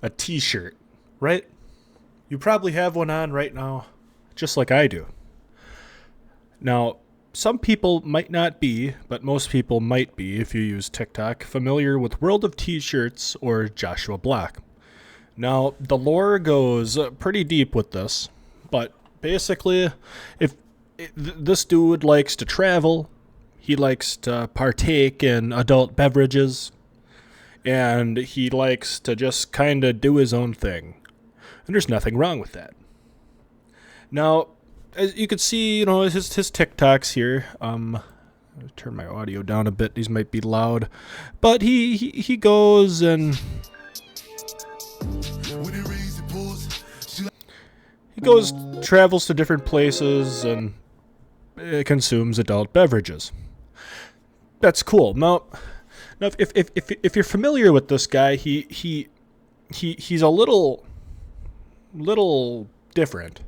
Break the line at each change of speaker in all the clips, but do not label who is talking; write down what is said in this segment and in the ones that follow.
a t-shirt, right? You probably have one on right now, just like I do. Now, some people might not be, but most people might be, if you use TikTok, familiar with World of T-Shirts or Joshua Block. Now, the lore goes pretty deep with this, but basically, if this dude likes to travel, he likes to partake in adult beverages, and he likes to just kind of do his own thing. And there's nothing wrong with that. Now, as you can see, his TikToks here. Turn my audio down a bit. These might be loud, but he goes and travels to different places and consumes adult beverages. That's cool. Now if you're familiar with this guy, he's a little different,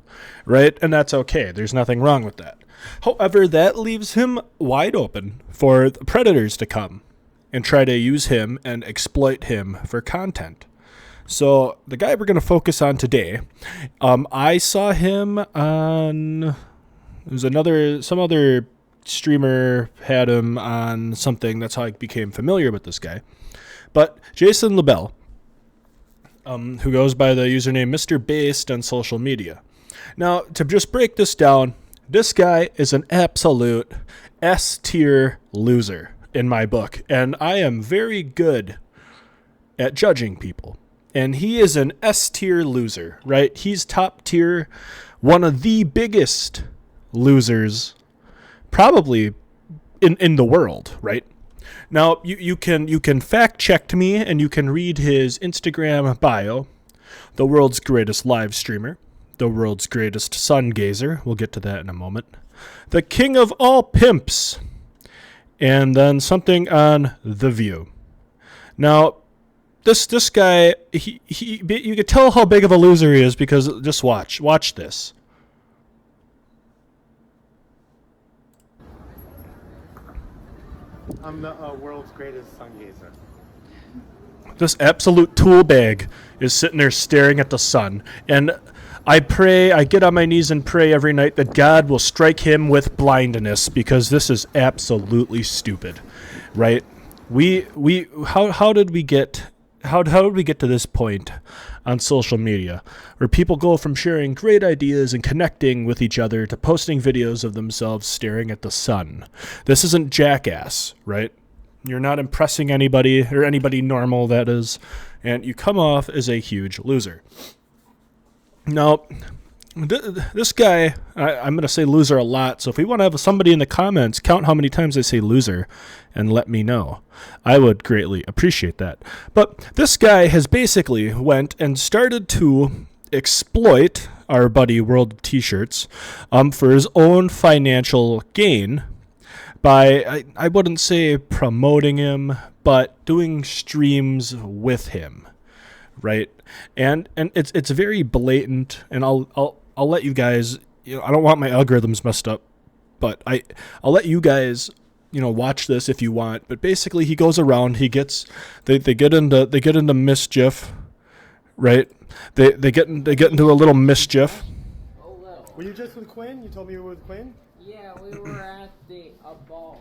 right? And that's okay. There's nothing wrong with that. However, that leaves him wide open for the predators to come and try to use him and exploit him for content. So the guy we're going to focus on today, I saw him on, some other streamer had him on something. That's how I became familiar with this guy. But Jason LaBelle, who goes by the username Mr. Based on social media. Now, to just break this down, this guy is an absolute S-tier loser in my book, and I am very good at judging people. And he is an S-tier loser, right? He's top tier, one of the biggest losers probably in the world, right? Now, you can fact check me, and you can read his Instagram bio. The world's greatest live streamer. The world's greatest sun gazer. We'll get to that in a moment. The king of all pimps. And then something on The View. Now, this guy, you could tell how big of a loser he is because just watch this.
I'm the world's greatest sun gazer.
This absolute tool bag is sitting there staring at the sun. And I get on my knees and pray every night that God will strike him with blindness because this is absolutely stupid, right? How did we get to this point on social media where people go from sharing great ideas and connecting with each other to posting videos of themselves staring at the sun? This isn't Jackass, right? You're not impressing anybody or anybody normal, that is, and you come off as a huge loser. Now, this guy, I'm going to say loser a lot, so if we want to have somebody in the comments count how many times I say loser and let me know, I would greatly appreciate that. But this guy has basically went and started to exploit our buddy World of T-Shirts for his own financial gain by, I wouldn't say promoting him, but doing streams with him, right? And it's very blatant, and I'll let you guys, I don't want my algorithms messed up, but I'll let you guys, watch this if you want. But basically, he goes around, they get into mischief, right? They get into a little mischief.
Were you just with Quinn? You told me you were with Quinn?
Yeah, we were at the bar.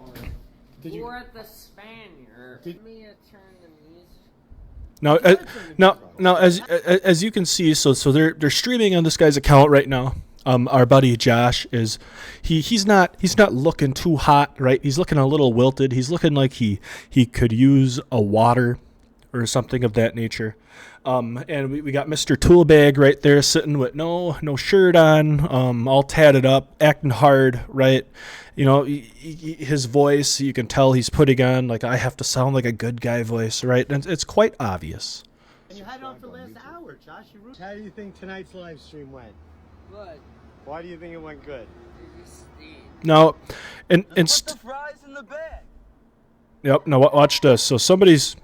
We were at the Spaniard. Let me turn the music.
Now, as you can see, so they're streaming on this guy's account right now. Our buddy Josh he's not looking too hot, right? He's looking a little wilted. He's looking like he could use a water or something of that nature. And we got Mr. Toolbag right there sitting with no shirt on, all tatted up, acting hard, right? His voice, you can tell he's putting on, like, I have to sound like a good guy voice, right? And it's quite obvious.
And you had it on for the last hour, Josh. How do you think tonight's live stream went?
Good.
Why do you think it went good?
Now, and
put the fries in the bag.
Yep. Now watch this. So somebody's.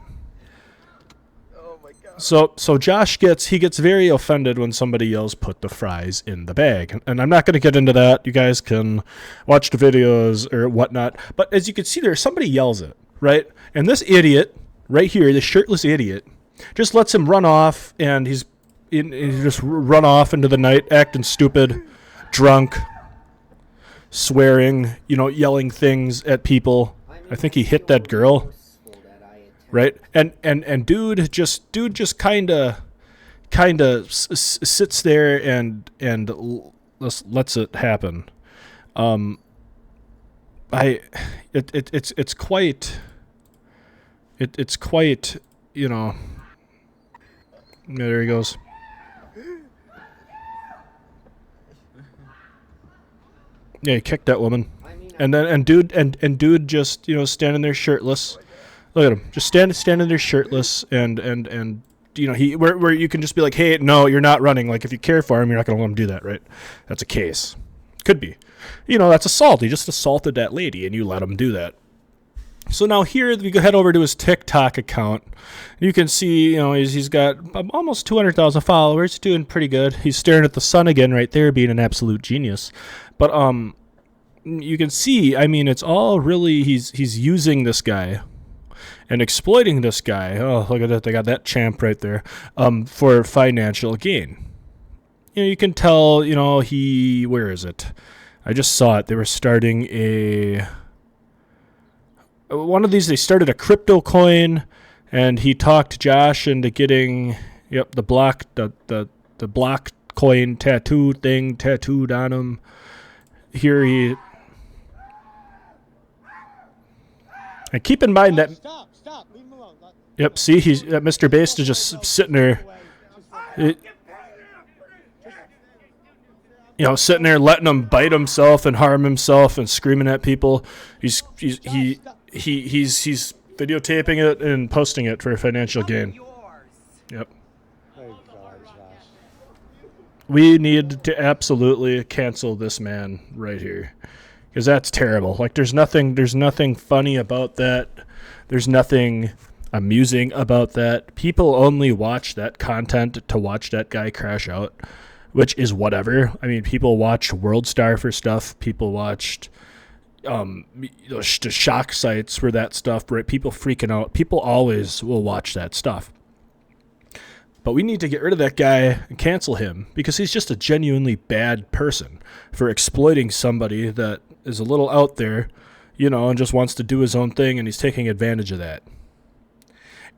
Oh my god.
So Josh gets very offended when somebody yells, "Put the fries in the bag," and I'm not going to get into that. You guys can watch the videos or whatnot. But as you can see there, somebody yells it, right? And this idiot right here, this shirtless idiot, just lets him run off, and he just run off into the night, acting stupid, drunk, swearing, yelling things at people. I think he hit that girl, right? And dude just kind of sits there and lets it happen. It's quite there he goes. Yeah, he kicked that woman. And dude just standing there shirtless. Look at him, just standing there shirtless, and where you can just be like, hey, no, you're not running. Like, if you care for him, you're not going to let him do that, right? That's a case. Could be. That's assault. He just assaulted that lady, and you let him do that. So now here, we head over to his TikTok account. You can see, he's got almost 200,000 followers, doing pretty good. He's staring at the sun again right there, being an absolute genius. But you can see, it's all really, he's using this guy and exploiting this guy. Oh, look at that. They got that champ right there, for financial gain. You can tell, where is it? I just saw it. They were starting one of these, they started a crypto coin, and he talked Josh into getting, the block coin tattooed on him. Here and keep in mind that,
Stop, leave him alone.
yep, see, he's Mr. Bass is just sitting there, sitting there letting him bite himself and harm himself and screaming at people. He's videotaping it and posting it for financial gain. Yep.
Oh, God, Josh.
We need to absolutely cancel this man right here, because that's terrible. Like, there's nothing funny about that. There's nothing amusing about that. People only watch that content to watch that guy crash out, which is whatever. People watch World Star for stuff. People watched the shock sites for that stuff, right? People freaking out. People always will watch that stuff. But we need to get rid of that guy and cancel him, because he's just a genuinely bad person for exploiting somebody that is a little out there, and just wants to do his own thing, and he's taking advantage of that.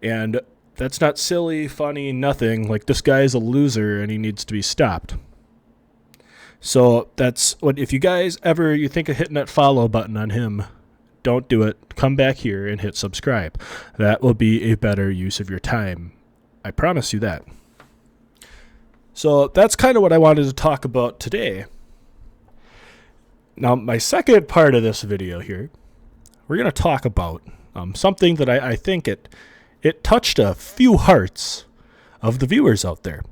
And that's not silly, funny, nothing. Like, this guy is a loser, and he needs to be stopped. So that's what, if you guys you think of hitting that follow button on him, don't do it. Come back here and hit subscribe. That will be a better use of your time. I promise you that. So that's kind of what I wanted to talk about today. Now, my second part of this video here, we're going to talk about something that I think it touched a few hearts of the viewers out there.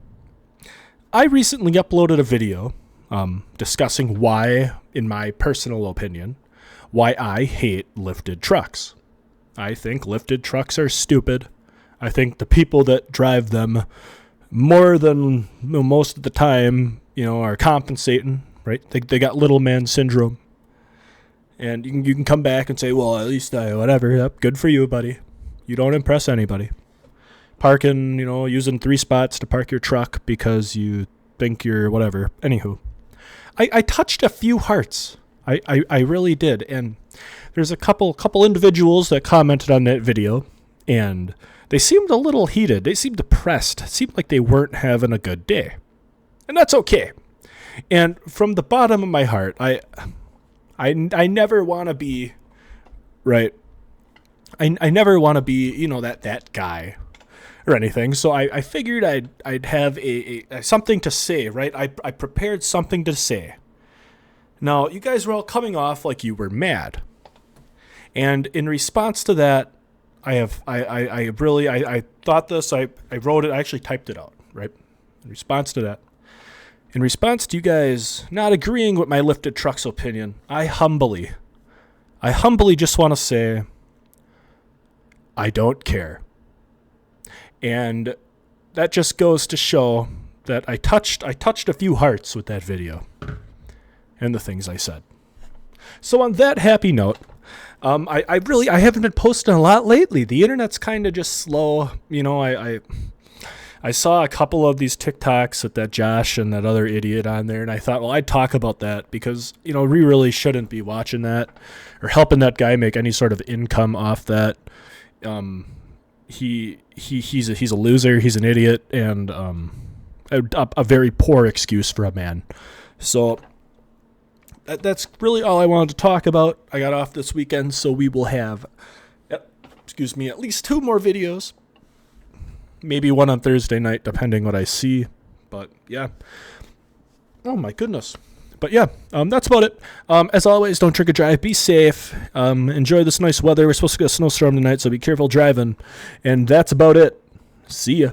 I recently uploaded a video discussing why, in my personal opinion, why I hate lifted trucks. I think lifted trucks are stupid. I think the people that drive them more than most of the time, are compensating, right? They got little man syndrome. And you can come back and say, well, at least whatever. Yep, good for you, buddy. You don't impress anybody. Parking, using 3 spots to park your truck because you think you're whatever. Anywho, I touched a few hearts. I really did. And there's a couple individuals that commented on that video, and they seemed a little heated. They seemed depressed. It seemed like they weren't having a good day. And that's okay. And from the bottom of my heart, I never want to be, right? I never want to be, that guy or anything. So I figured I'd have a something to say, right? I prepared something to say. Now, you guys were all coming off like you were mad. And in response to that, I thought this, I wrote it, I actually typed it out, right? In response to you guys not agreeing with my lifted trucks opinion, I humbly just want to say, I don't care. And that just goes to show that I touched a few hearts with that video and the things I said. So on that happy note, I haven't been posting a lot lately. The internet's kind of just slow. You know, I saw a couple of these TikToks with that Josh and that other idiot on there, and I thought, well, I'd talk about that because, you know, we really shouldn't be watching that or helping that guy make any sort of income off that. He's a loser. He's an idiot, and a very poor excuse for a man. So that's really all I wanted to talk about. I got off this weekend, so we will have, at least 2 more videos. Maybe one on Thursday night, depending what I see. But yeah. Oh my goodness. But yeah, that's about it. As always, don't drink and drive. Be safe. Enjoy this nice weather. We're supposed to get a snowstorm tonight, so be careful driving. And that's about it. See ya.